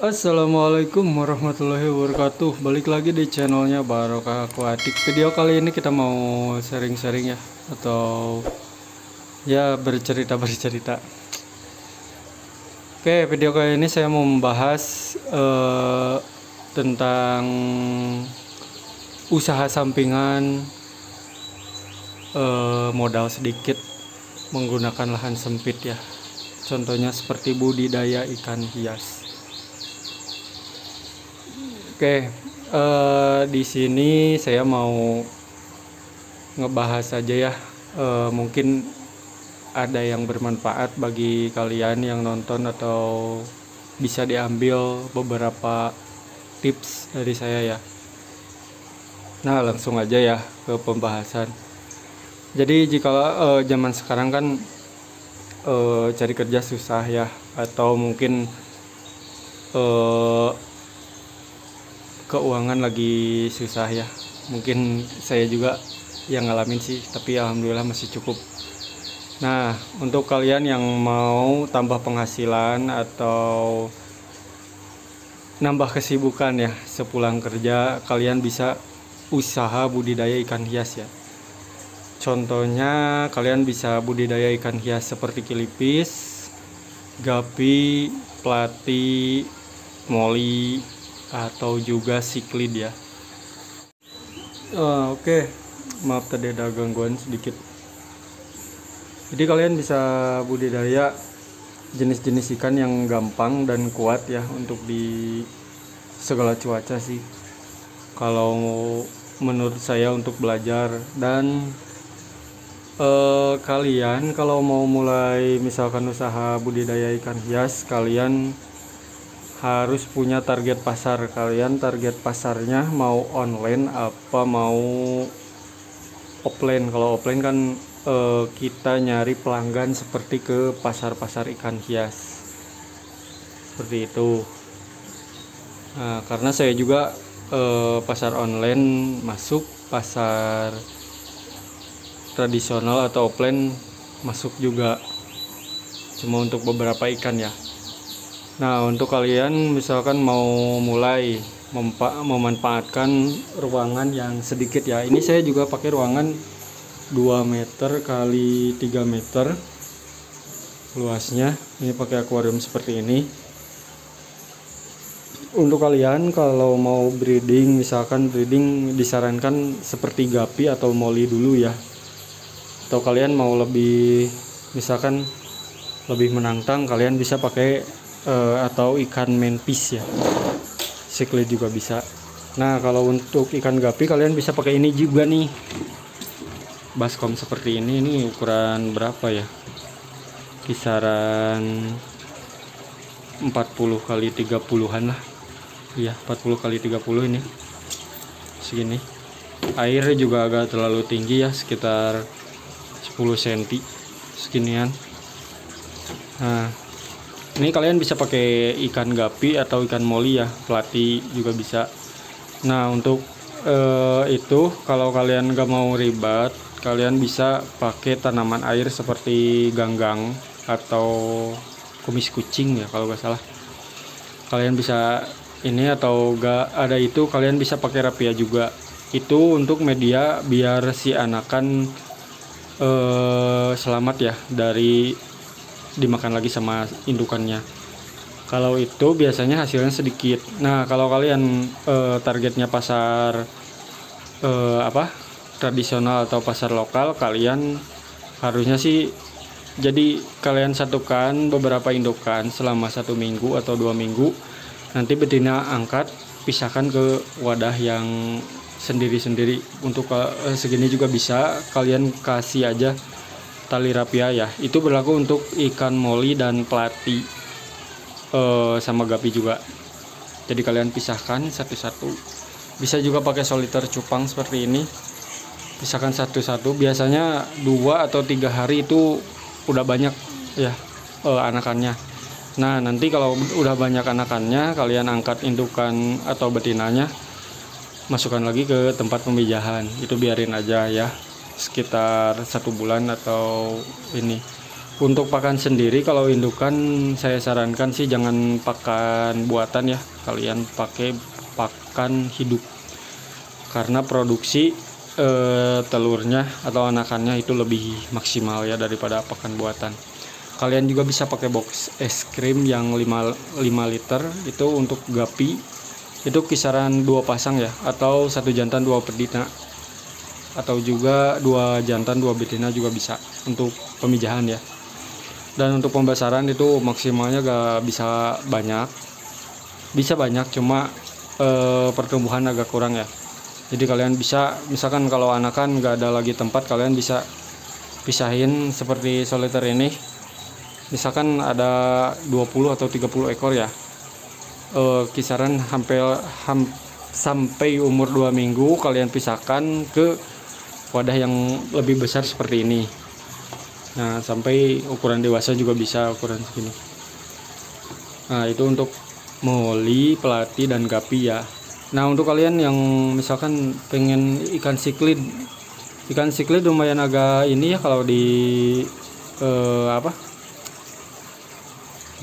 Assalamualaikum warahmatullahi wabarakatuh. Balik lagi di channelnya Barokah Aquatic. Video kali ini kita mau sharing-sharing ya, atau ya bercerita-bercerita. Oke, video kali ini saya mau membahas tentang usaha sampingan, modal sedikit menggunakan lahan sempit ya. Contohnya seperti budidaya ikan hias. Oke, di sini saya mau ngebahas aja ya. Mungkin ada yang bermanfaat bagi kalian yang nonton, atau bisa diambil beberapa tips dari saya ya. Nah, langsung aja ya ke pembahasan. Jadi jika zaman sekarang kan cari kerja susah ya, atau mungkin keuangan lagi susah ya. Mungkin saya juga yang ngalamin sih, tapi alhamdulillah masih cukup. Nah, untuk kalian yang mau tambah penghasilan atau nambah kesibukan ya sepulang kerja, kalian bisa usaha budidaya ikan hias ya. Contohnya kalian bisa budidaya ikan hias seperti kilipis, gapi, plati, moli, atau juga siklid ya. Oke, maaf tadi ada gangguan sedikit. Jadi kalian bisa budidaya jenis-jenis ikan yang gampang dan kuat ya untuk di segala cuaca sih. Kalau menurut saya untuk belajar, dan kalian kalau mau mulai misalkan usaha budidaya ikan hias, kalian harus punya target pasar. Kalian target pasarnya mau online apa mau offline. Kalau offline kan kita nyari pelanggan seperti ke pasar-pasar ikan hias seperti itu. Nah, karena saya juga pasar online masuk, pasar tradisional atau offline masuk juga, cuma untuk beberapa ikan ya. Nah, untuk kalian misalkan mau mulai memanfaatkan ruangan yang sedikit ya. Ini saya juga pakai ruangan 2 meter kali 3 meter luasnya. Ini pakai akuarium seperti ini. Untuk kalian kalau mau breeding, misalkan breeding disarankan seperti gapi atau moli dulu ya. Atau kalian mau lebih misalkan lebih menantang, kalian bisa pakai atau ikan manfish ya, siklid juga bisa. Nah, kalau untuk ikan gapi kalian bisa pakai ini juga nih, baskom seperti ini ukuran berapa ya, kisaran 40 kali 30-an lah. Iya, 40 kali 30 ini segini. Airnya juga agak terlalu tinggi ya, sekitar 10 cm seginian. Nah, ini kalian bisa pakai ikan gapi atau ikan moli ya, plati juga bisa. Nah, untuk itu kalau kalian gak mau ribet, kalian bisa pakai tanaman air seperti ganggang atau kumis kucing ya kalau gak salah. Kalian bisa ini, atau gak ada itu kalian bisa pakai rapia juga. Itu untuk media biar si anakan selamat ya dari dimakan lagi sama indukannya. Kalau itu biasanya hasilnya sedikit. Nah, kalau kalian targetnya pasar tradisional atau pasar lokal, kalian harusnya sih jadi kalian satukan beberapa indukan selama 1 minggu atau 2 minggu. Nanti betina angkat, pisahkan ke wadah yang sendiri-sendiri. Untuk segini juga bisa kalian kasih aja tali rapia ya. Itu berlaku untuk ikan moli dan plati sama gapi juga. Jadi kalian pisahkan satu-satu. Bisa juga pakai soliter cupang seperti ini, pisahkan satu-satu. Biasanya 2 atau 3 hari itu udah banyak ya anakannya. Nah, nanti kalau udah banyak anakannya, kalian angkat indukan atau betinanya, masukkan lagi ke tempat pemijahan. Itu biarin aja ya, sekitar 1 bulan atau ini Untuk pakan sendiri, kalau indukan saya sarankan sih jangan pakan buatan ya, kalian pakai pakan hidup, karena produksi telurnya atau anakannya itu lebih maksimal ya daripada pakan buatan. Kalian juga bisa pakai box es krim yang 5 liter itu untuk gapi, itu kisaran 2 pasang ya, atau 1 jantan 2 betina, atau juga 2 jantan 2 betina juga bisa untuk pemijahan ya. Dan untuk pembesaran itu maksimalnya gak bisa banyak, cuma pertumbuhan agak kurang ya. Jadi kalian bisa, misalkan kalau anakan gak ada lagi tempat, kalian bisa pisahin seperti soliter ini. Misalkan ada 20 atau 30 ekor ya, kisaran sampai umur 2 minggu kalian pisahkan ke wadah yang lebih besar seperti ini. Nah, sampai ukuran dewasa juga bisa ukuran segini. Nah, itu untuk moli, pelati, dan gapi ya. Nah, untuk kalian yang misalkan pengen ikan siklid lumayan agak ini ya kalau di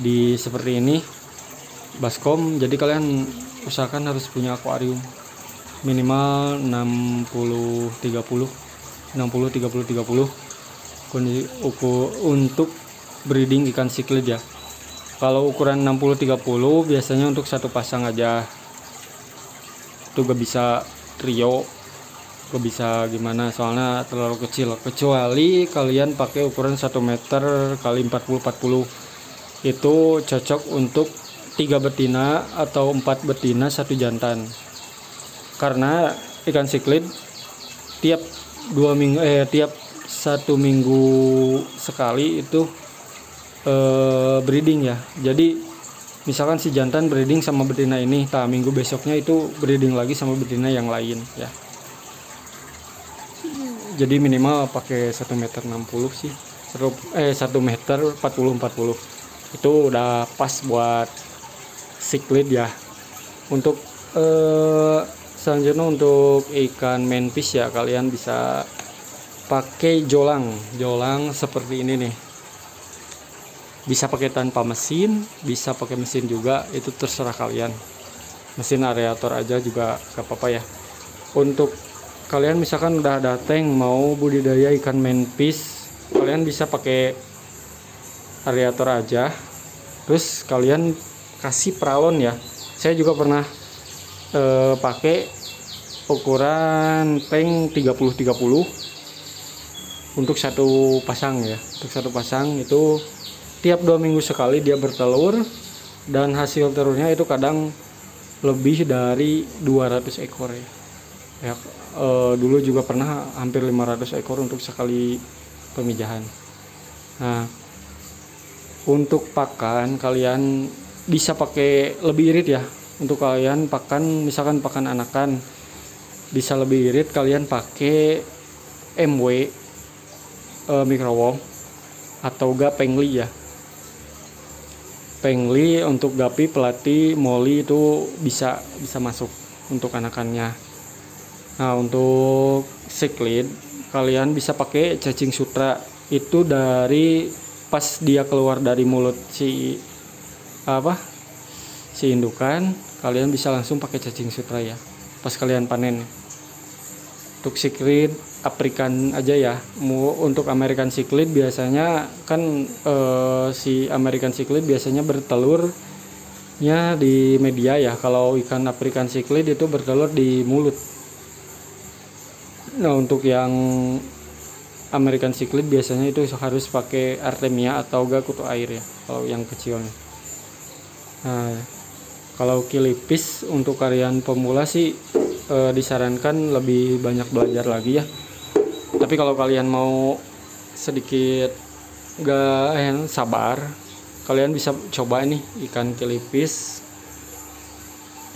di seperti ini baskom. Jadi kalian usahakan harus punya akuarium minimal 60-30 untuk breeding ikan siklid ya. Kalau ukuran 60-30 biasanya untuk satu pasang aja, itu gak bisa trio, gak bisa gimana, soalnya terlalu kecil. Kecuali kalian pakai ukuran 1 meter kali 40-40, itu cocok untuk 3 betina atau 4 betina 1 jantan. Karena ikan siklid tiap 1 minggu sekali itu breeding ya. Jadi misalkan si jantan breeding sama betina ini, minggu besoknya itu breeding lagi sama betina yang lain ya. Jadi minimal pakai 1 meter 60 sih, 1 meter 40 itu udah pas buat siklid ya. Untuk selanjutnya untuk ikan manfish ya, kalian bisa pakai jolang seperti ini nih. Bisa pakai tanpa mesin, bisa pakai mesin juga, itu terserah kalian. Mesin aerator aja juga gak apa-apa ya. Untuk kalian misalkan udah ada tank mau budidaya ikan manfish, kalian bisa pakai aerator aja. Terus kalian kasih pralon ya. Saya juga pernah pakai ukuran tank 30-30 untuk 1 pasang ya. Untuk 1 pasang itu tiap 2 minggu sekali dia bertelur, dan hasil telurnya itu kadang lebih dari 200 ekor ya. Dulu juga pernah hampir 500 ekor untuk sekali pemijahan. Nah, untuk pakan kalian bisa pakai lebih irit ya. Untuk kalian pakan, misalkan pakan anakan bisa lebih irit, kalian pakai MW microworm atau gak pengli ya. Pengli untuk gapi, pelati, moli itu bisa masuk untuk anakannya. Nah, untuk siklid kalian bisa pakai cacing sutra. Itu dari pas dia keluar dari mulut si indukan, kalian bisa langsung pakai cacing sutra ya pas kalian panen. Untuk siklid African aja ya. Untuk American Cichlid biasanya kan si American Cichlid biasanya bertelurnya di media ya. Kalau ikan African Cichlid itu bertelur di mulut. Nah, untuk yang American Cichlid biasanya itu harus pakai Artemia atau gak kutu air ya, kalau yang kecilnya. Nah, kalau kilipis untuk kalian pemula sih disarankan lebih banyak belajar lagi ya. Tapi kalau kalian mau sedikit sabar, kalian bisa coba nih ikan kilipis.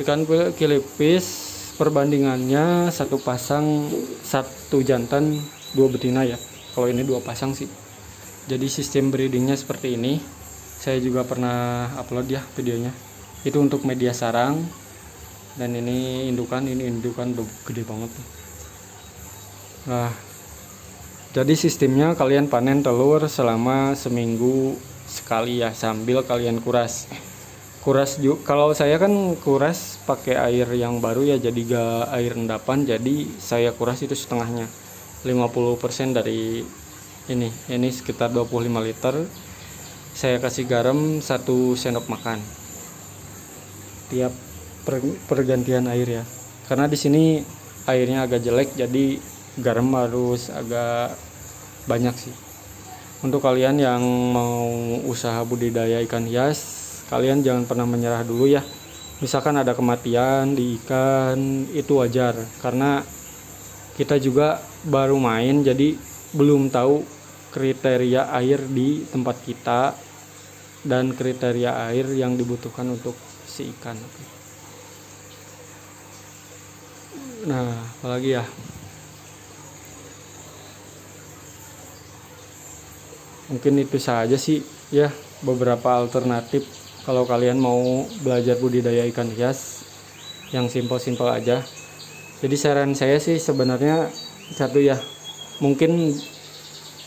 Ikan kilipis perbandingannya 1 pasang 1 jantan 2 betina ya. Kalau ini 2 pasang sih. Jadi sistem breedingnya seperti ini. Saya juga pernah upload ya videonya. Itu untuk media sarang. Dan ini indukan udah gede banget. Nah, Jadi sistemnya kalian panen telur selama seminggu sekali ya, sambil kalian kuras. Kalau saya kan kuras pakai air yang baru ya, jadi gak air endapan, jadi saya kuras itu setengahnya, 50% dari ini sekitar 25 liter. Saya kasih garam 1 sendok makan tiap pergantian air ya, karena di sini airnya agak jelek, jadi garam harus agak banyak sih. Untuk kalian yang mau usaha budidaya ikan hias, kalian jangan pernah menyerah dulu ya. Misalkan ada kematian di ikan, itu wajar, karena kita juga baru main, jadi belum tahu kriteria air di tempat kita dan kriteria air yang dibutuhkan untuk si ikan. Nah, apalagi ya, mungkin itu saja sih ya, beberapa alternatif kalau kalian mau belajar budidaya ikan hias yang simpel-simpel aja. Jadi saran saya sih sebenarnya satu ya, mungkin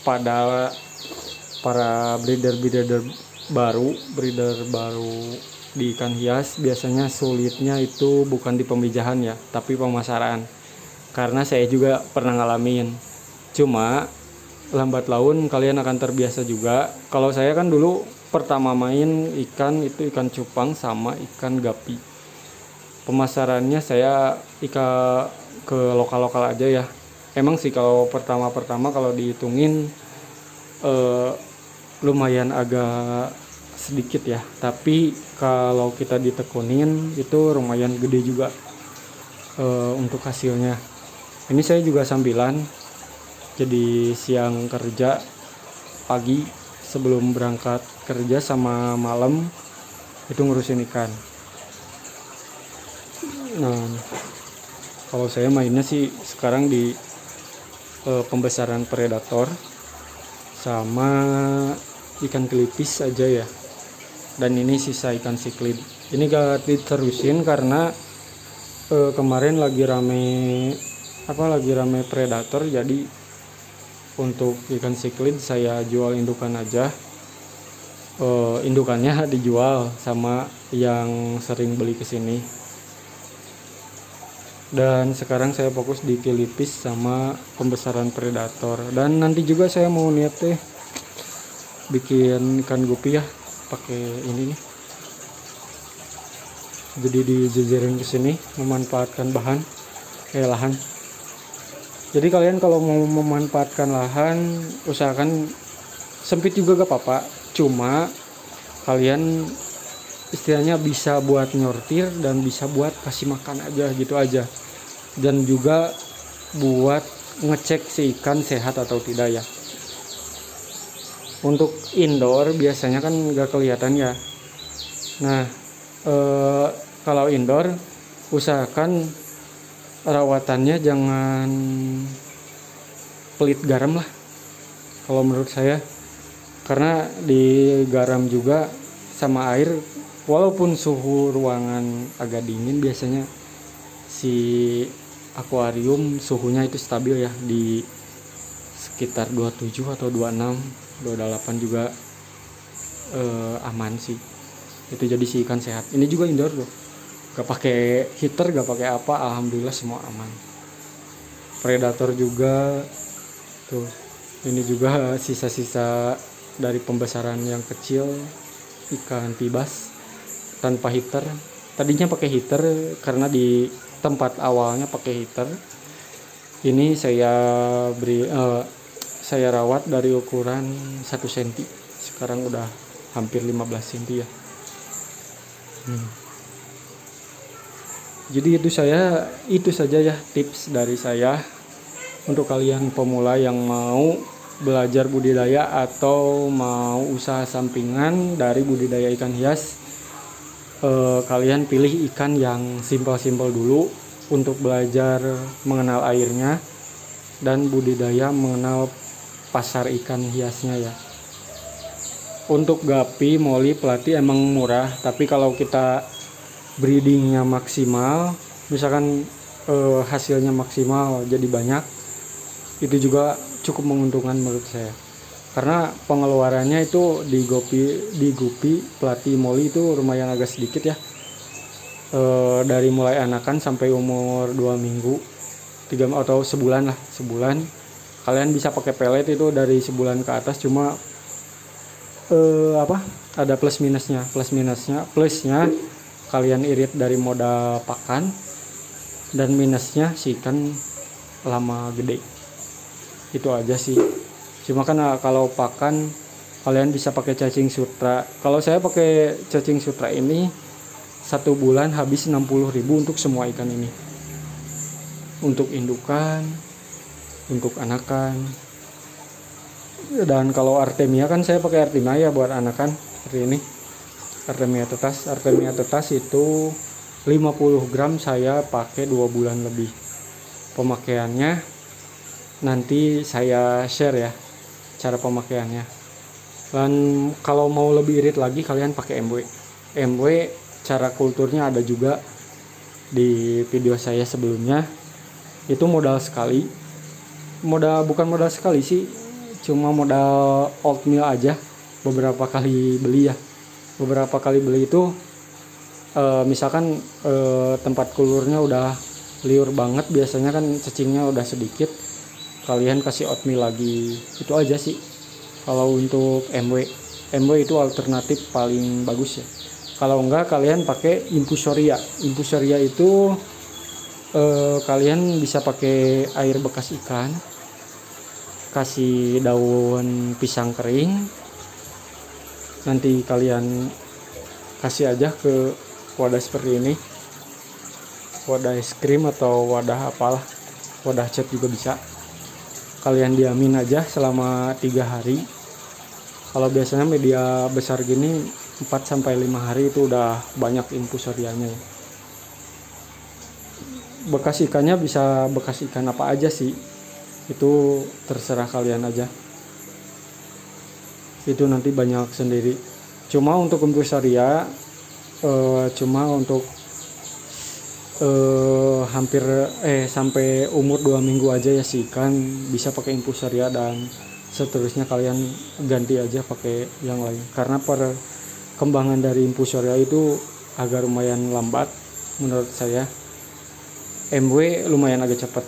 pada para breeder baru di ikan hias, biasanya sulitnya itu bukan di pemijahan ya, tapi pemasaran. Karena saya juga pernah ngalamin. Cuma lambat laun kalian akan terbiasa juga. Kalau saya kan dulu pertama main ikan itu ikan cupang sama ikan gapi. Pemasarannya saya ke lokal-lokal aja ya. Emang sih kalau pertama kalau dihitungin lumayan agak sedikit ya, tapi kalau kita ditekunin itu lumayan gede juga untuk hasilnya. Ini saya juga sambilan, jadi siang kerja, pagi sebelum berangkat kerja sama malam itu ngurusin ikan. Nah, kalau saya mainnya sih sekarang di pembesaran predator sama ikan kelipis aja ya. Dan ini sisa ikan siklid. Ini gak diterusin karena kemarin lagi rame predator, jadi untuk ikan siklid saya jual indukan aja. Indukannya dijual sama yang sering beli kesini. Dan sekarang saya fokus di kelipis sama pembesaran predator. Dan nanti juga saya mau niat bikin ikan gupi ya, pakai ini nih. Jadi dijejerin ke sini, memanfaatkan lahan. Jadi kalian kalau mau memanfaatkan lahan, usahakan sempit juga gak apa-apa. Cuma kalian istilahnya bisa buat nyortir dan bisa buat kasih makan aja gitu aja. Dan juga buat ngecek si ikan sehat atau tidak ya. Untuk indoor biasanya kan gak kelihatan ya. Nah, kalau indoor usahakan rawatannya jangan pelit garam lah kalau menurut saya, karena di garam juga sama air, walaupun suhu ruangan agak dingin, biasanya si akuarium suhunya itu stabil ya di sekitar 27 atau 26, 28 juga aman sih. Itu jadi si ikan sehat. Ini juga indoor loh, gak pakai heater, gak pakai apa, alhamdulillah semua aman. Predator juga tuh, ini juga sisa-sisa dari pembesaran yang kecil ikan pibas tanpa heater. Tadinya pakai heater karena di tempat awalnya pakai heater. Ini saya rawat dari ukuran 1 cm, sekarang udah hampir 15 cm ya. Jadi itu saja ya tips dari saya untuk kalian pemula yang mau belajar budidaya atau mau usaha sampingan dari budidaya ikan hias. Kalian pilih ikan yang simpel-simpel dulu untuk belajar mengenal airnya dan budidaya mengenal pasar ikan hiasnya ya. Untuk gapi, moli, pelati emang murah, tapi kalau kita breedingnya maksimal, misalkan hasilnya maksimal jadi banyak, itu juga cukup menguntungkan menurut saya, karena pengeluarannya itu di Gupi Plati Moli itu lumayan agak sedikit ya. Dari mulai anakan sampai umur 2 minggu 3 atau sebulan lah, sebulan kalian bisa pakai pelet itu dari sebulan ke atas. Cuma ada plusnya kalian irit dari modal pakan, dan minusnya si ikan lama gede. Itu aja sih. Cuma kan kalau pakan kalian bisa pakai cacing sutra. Kalau saya pakai cacing sutra ini 1 bulan habis 60.000 untuk semua ikan ini, untuk indukan, untuk anakan. Dan kalau Artemia kan saya pakai Artemia ya buat anakan seperti ini. Artemia tetas itu 50 gram saya pakai 2 bulan lebih. Pemakaiannya nanti saya share ya cara pemakaiannya. Dan kalau mau lebih irit lagi kalian pakai MW. Cara kulturnya ada juga di video saya sebelumnya. Itu bukan modal sekali sih, cuma modal oatmeal aja. Beberapa kali beli itu misalkan tempat kulurnya udah liur banget, biasanya kan cacingnya udah sedikit, kalian kasih oatmeal lagi. Itu aja sih kalau untuk MW itu alternatif paling bagus ya. Kalau enggak kalian pakai infusoria itu kalian bisa pakai air bekas ikan, kasih daun pisang kering, nanti kalian kasih aja ke wadah seperti ini, wadah es krim atau wadah apalah, wadah cat juga bisa. Kalian diamin aja selama 3 hari. Kalau biasanya media besar gini 4-5 hari itu udah banyak infusorianya ya. Bekas ikannya bisa bekas ikan apa aja sih, itu terserah kalian aja, itu nanti banyak sendiri. Cuma untuk infusoria hampir sampai umur 2 minggu aja ya si ikan bisa pakai infusoria, dan seterusnya kalian ganti aja pakai yang lain, karena perkembangan dari infusoria itu agak lumayan lambat menurut saya. MW lumayan agak cepat,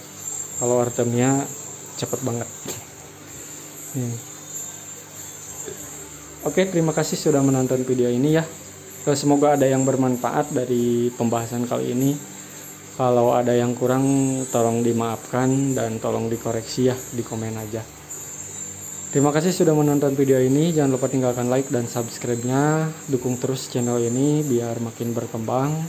kalau Artemia cepat banget. Oke, terima kasih sudah menonton video ini ya. Semoga ada yang bermanfaat dari pembahasan kali ini. Kalau ada yang kurang tolong dimaafkan dan tolong dikoreksi ya di komen aja. Terima kasih sudah menonton video ini. Jangan lupa tinggalkan like dan subscribe-nya. Dukung terus channel ini biar makin berkembang.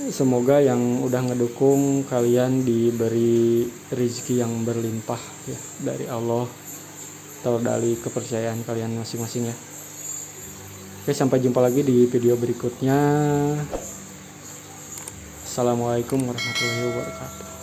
Semoga yang udah ngedukung kalian diberi rezeki yang berlimpah ya dari Allah, atau dari kepercayaan kalian masing-masing ya. Oke, sampai jumpa lagi di video berikutnya. Assalamualaikum warahmatullahi wabarakatuh.